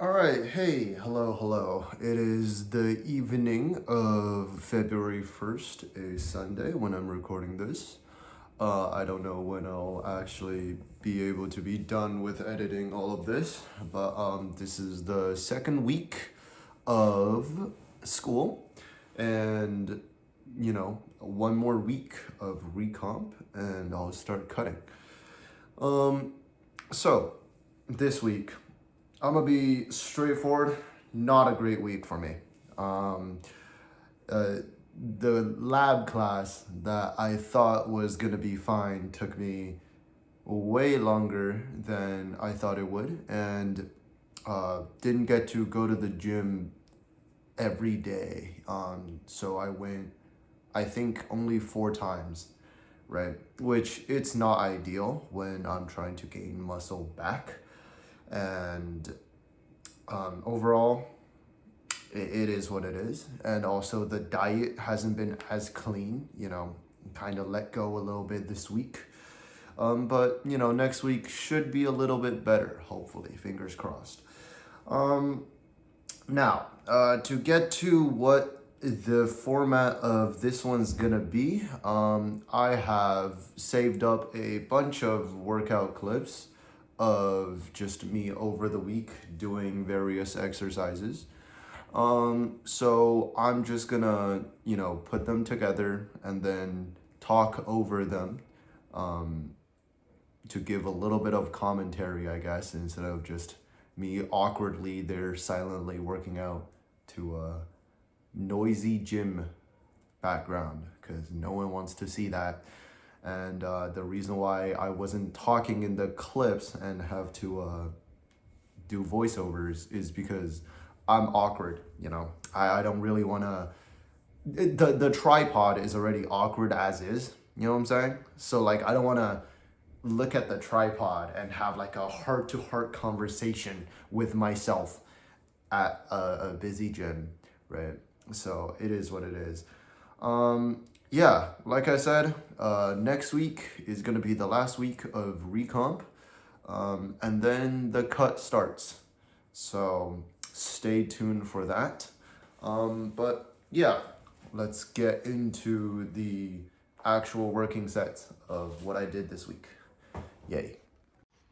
All right, hey, hello. It is the evening of February 1st, a Sunday, when I'm recording this. I don't know when I'll actually be able to be done with editing all of this, but this is the second week of school, and one more week of recomp, and I'll start cutting. So, this week, I'm gonna be straightforward. Not a great week for me. Um, uh, the lab class that I thought was gonna be fine took me way longer than I thought it would, and didn't get to go to the gym every day. So I went, I think, only 4 times, right? Which it's not ideal when I'm trying to gain muscle back. And overall, it is what it is. And also, the diet hasn't been as clean, kind of let go a little bit this week. But, next week should be a little bit better, hopefully, fingers crossed. Now, to get to what the format of this one's gonna be, I have saved up a bunch of workout clips of just me over the week doing various exercises. So I'm just gonna, put them together and then talk over them to give a little bit of commentary, I guess, instead of just me awkwardly there silently working out to a noisy gym background, because no one wants to see that. And the reason why I wasn't talking in the clips and have to do voiceovers is because I'm awkward. I don't really want to. The tripod is already awkward as is. You know what I'm saying? So like I don't want to look at the tripod and have like a heart to heart conversation with myself at a busy gym, right? So it is what it is. Yeah, like I said, next week is gonna be the last week of recomp, and then the cut starts. So stay tuned for that. But yeah, let's get into the actual working sets of what I did this week. Yay.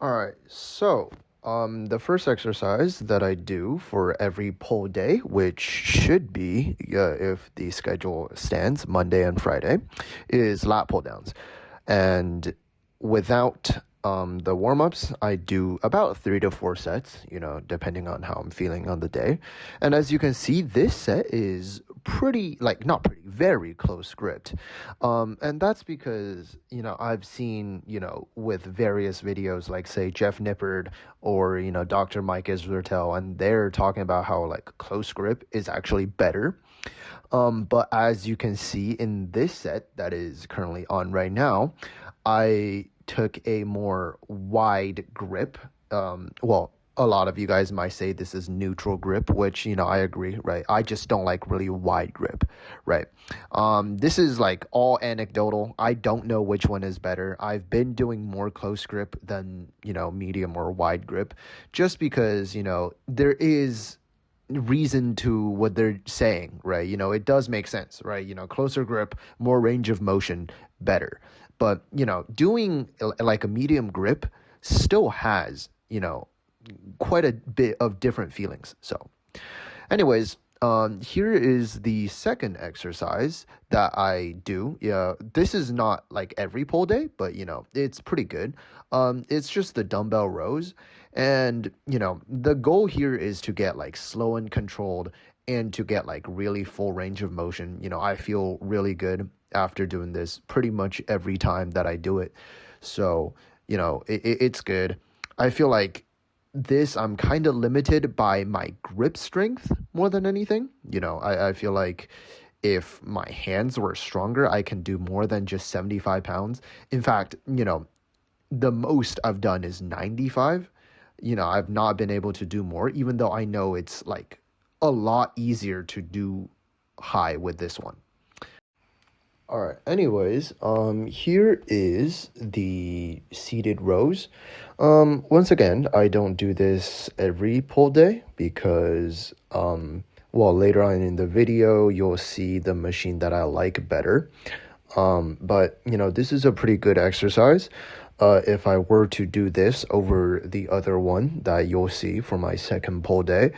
All right, so the first exercise that I do for every poll day, which should be, if the schedule stands, Monday and Friday, is lat pull downs. And without the warm-ups, I do about 3 to 4 sets, depending on how I'm feeling on the day. And as you can see, this set is pretty, like, not pretty, very close gripped. And that's because, I've seen, with various videos, like, say, Jeff Nippard or, Dr. Mike Israetel, and they're talking about how, like, close grip is actually better. But as you can see in this set that is currently on right now, I took a more wide grip. Well, a lot of you guys might say this is neutral grip, which, I agree, right? I just don't like really wide grip, right? This is like all anecdotal. I don't know which one is better. I've been doing more close grip than, medium or wide grip, just because, there is reason to what they're saying, right? It does make sense, right? Closer grip, more range of motion, better. But, doing like a medium grip still has, quite a bit of different feelings. So anyways, here is the second exercise that I do. Yeah, this is not like every pull day, but it's pretty good. It's just the dumbbell rows, and the goal here is to get like slow and controlled, and to get like really full range of motion. I feel really good after doing this pretty much every time that I do it. So it's good. I feel like this, I'm kind of limited by my grip strength more than anything. I feel like if my hands were stronger, I can do more than just 75 pounds. In fact, the most I've done is 95. I've not been able to do more, even though I know it's like a lot easier to do high with this one. All right. Anyways, here is the seated rows. Once again, I don't do this every pull day because, well, later on in the video, you'll see the machine that I like better. But this is a pretty good exercise. If I were to do this over the other one that you'll see for my second pull day,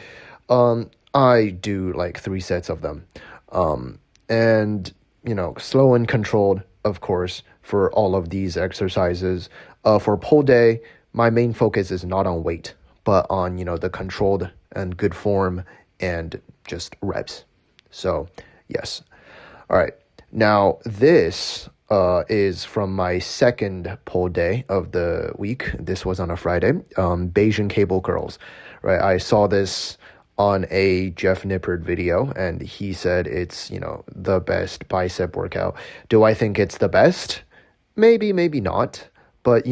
I do like 3 sets of them. And slow and controlled, of course, for all of these exercises. For pull day, my main focus is not on weight, but on, the controlled and good form and just reps. So, yes. All right. Now, this is from my second pull day of the week. This was on a Friday. Bayesian cable curls, right? I saw this on a Jeff Nippard video, and he said it's, the best bicep workout. Do I think it's the best? Maybe, maybe not. But,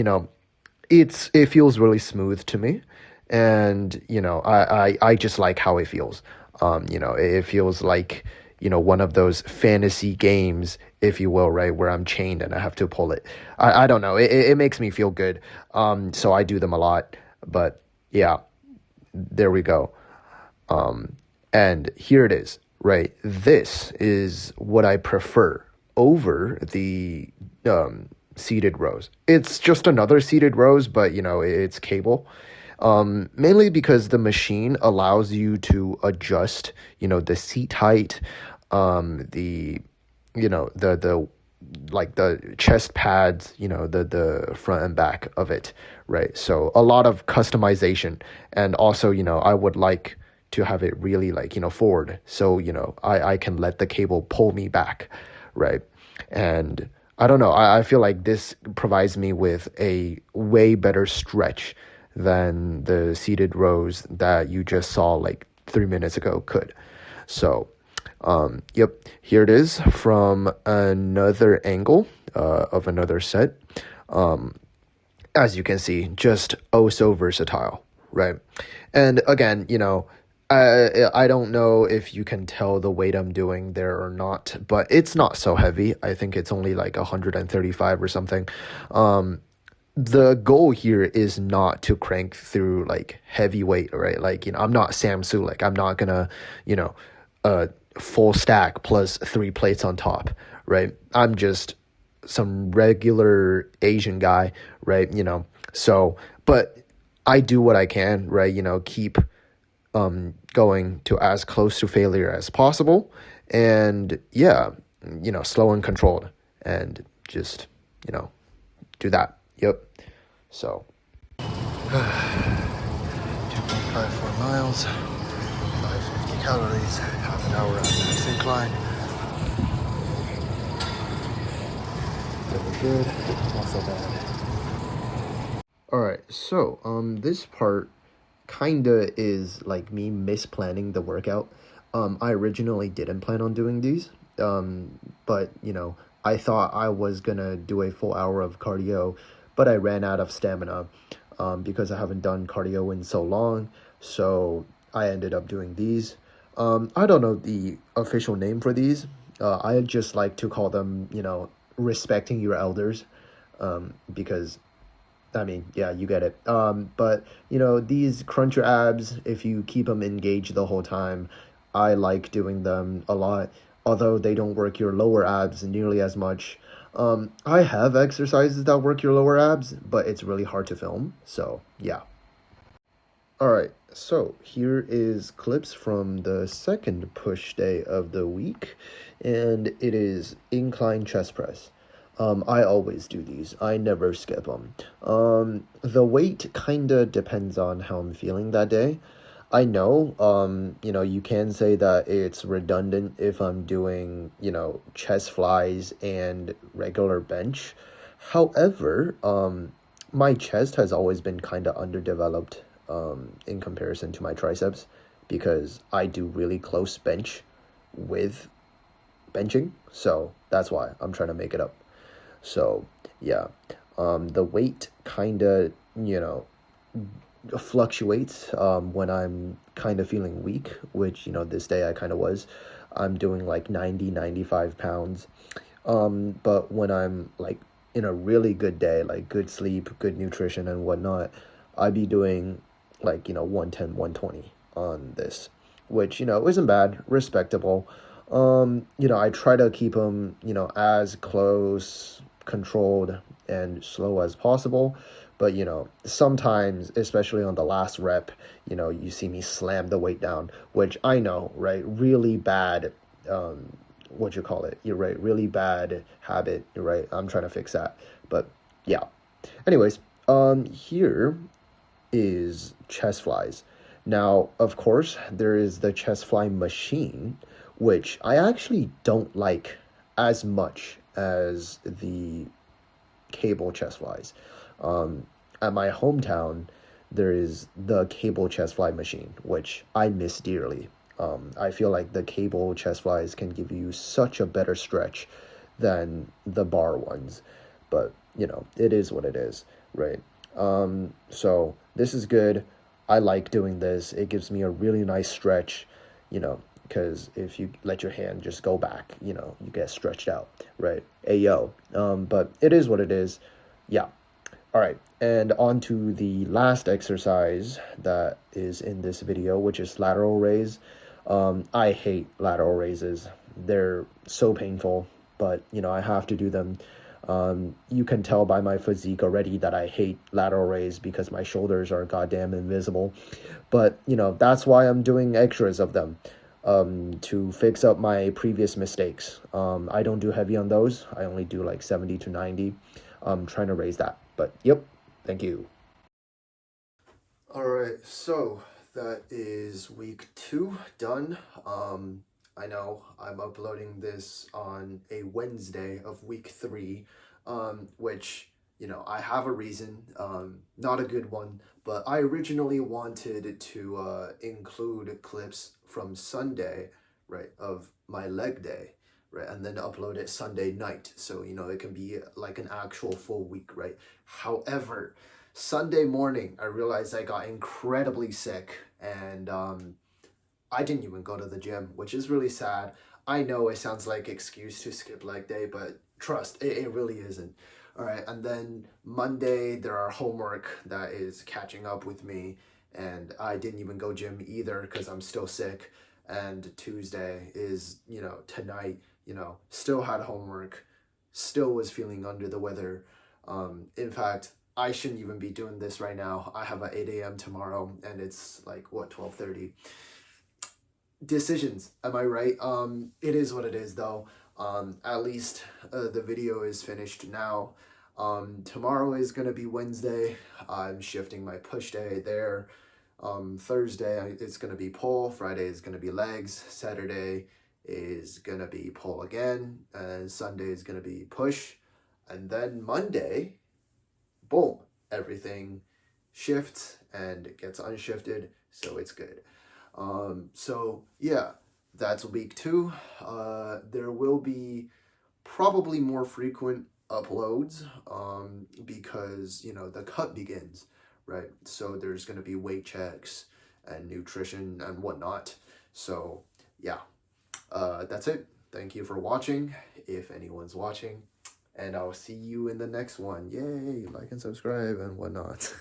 it feels really smooth to me. And, I just like how it feels. It feels like, one of those fantasy games, if you will, right, where I'm chained and I have to pull it. I don't know. It makes me feel good. So I do them a lot. But, yeah, there we go. And here it is, right? This is what I prefer over the seated rows. It's just another seated rows, but it's cable. Mainly because the machine allows you to adjust, the seat height, the like the chest pads, the front and back of it, right? So a lot of customization, and also, I would like to have it really forward. So, I can let the cable pull me back, right? And I don't know, I feel like this provides me with a way better stretch than the seated rows that you just saw 3 minutes ago could. So, yep, here it is from another angle of another set. As you can see, just oh so versatile, right? And again, I don't know if you can tell the weight I'm doing there or not, but it's not so heavy. I think it's only 135 or something. The goal here is not to crank through heavy weight, right? I'm not Sam Su. I'm not gonna, full stack plus 3 plates on top, right? I'm just some regular Asian guy, right? So, but I do what I can, right? Keep going to as close to failure as possible, and slow and controlled, and just do that. Yep. So 2.54 miles, 550 calories, half an hour on this incline. Really good, not so bad. All right, so this part kinda is me misplanning the workout. I originally didn't plan on doing these, but I thought I was gonna do a full hour of cardio, but I ran out of stamina because I haven't done cardio in so long, so I ended up doing these. I don't know the official name for these. I just like to call them, respecting your elders, because I mean, yeah, you get it. But these crunch your abs, if you keep them engaged the whole time, I like doing them a lot, although they don't work your lower abs nearly as much. I have exercises that work your lower abs, but it's really hard to film, so yeah. All right, so here is clips from the second push day of the week, and it is incline chest press. I always do these. I never skip them. The weight kind of depends on how I'm feeling that day. I know, you can say that it's redundant if I'm doing, chest flies and regular bench. However, my chest has always been kind of underdeveloped in comparison to my triceps, because I do really close bench with benching. So that's why I'm trying to make it up. So, yeah, the weight kind of, fluctuates when I'm kind of feeling weak, which, this day I kind of was. I'm doing 90, 95 pounds. But when I'm like in a really good day, like good sleep, good nutrition and whatnot, I'd be doing like, 110, 120 on this, which, isn't bad, respectable. I try to keep them, as close, controlled, and slow as possible. But, sometimes, especially on the last rep, you see me slam the weight down, which I know, right? Really bad, what you call it? You're right. Really bad habit. You're right. I'm trying to fix that. But yeah. Anyways, here is chest flies. Now, of course, there is the chest fly machine, which I actually don't like as much as the cable chest flies. Um, at my hometown, there is the cable chest fly machine, which I miss dearly. I feel like the cable chest flies can give you such a better stretch than the bar ones, but it is what it is, right? So this is good. I like doing this. It gives me a really nice stretch, because if you let your hand just go back, you get stretched out, right? Ayo. But it is what it is. Yeah. All right. And on to the last exercise that is in this video, which is lateral raise. I hate lateral raises. They're so painful, but I have to do them. You can tell by my physique already that I hate lateral raise because my shoulders are goddamn invisible. But, that's why I'm doing extras of them, to fix up my previous mistakes. I don't do heavy on those. I only do like 70 to 90. I'm trying to raise that. But, yep. Thank you. All right, so that is week 2 done. I know I'm uploading this on a Wednesday of week 3, which, I have a reason, not a good one, but I originally wanted to include clips from Sunday, right, of my leg day, right, and then upload it Sunday night, so, it can be like an actual full week, right? However, Sunday morning, I realized I got incredibly sick, and I didn't even go to the gym, which is really sad. I know it sounds like excuse to skip leg day, but trust, it really isn't. All right, and then Monday, there are homework that is catching up with me, and I didn't even go gym either because I'm still sick. And Tuesday is, tonight, still had homework, still was feeling under the weather. In fact, I shouldn't even be doing this right now. I have a 8 a.m. tomorrow, and it's like what, 12:30. Decisions, am I right? It is what it is, though. At least the video is finished now. Tomorrow is gonna be Wednesday. I'm shifting my push day there. Thursday it's gonna be pull. Friday is gonna be legs. Saturday is gonna be pull again, and Sunday is gonna be push, and then Monday, boom, everything shifts and gets unshifted, so it's good. So yeah, that's week 2. There will be probably more frequent uploads, because the cut begins, right? So there's gonna be weight checks and nutrition and whatnot. So yeah, that's it. Thank you for watching, if anyone's watching, and I'll see you in the next one. Yay, like and subscribe and whatnot.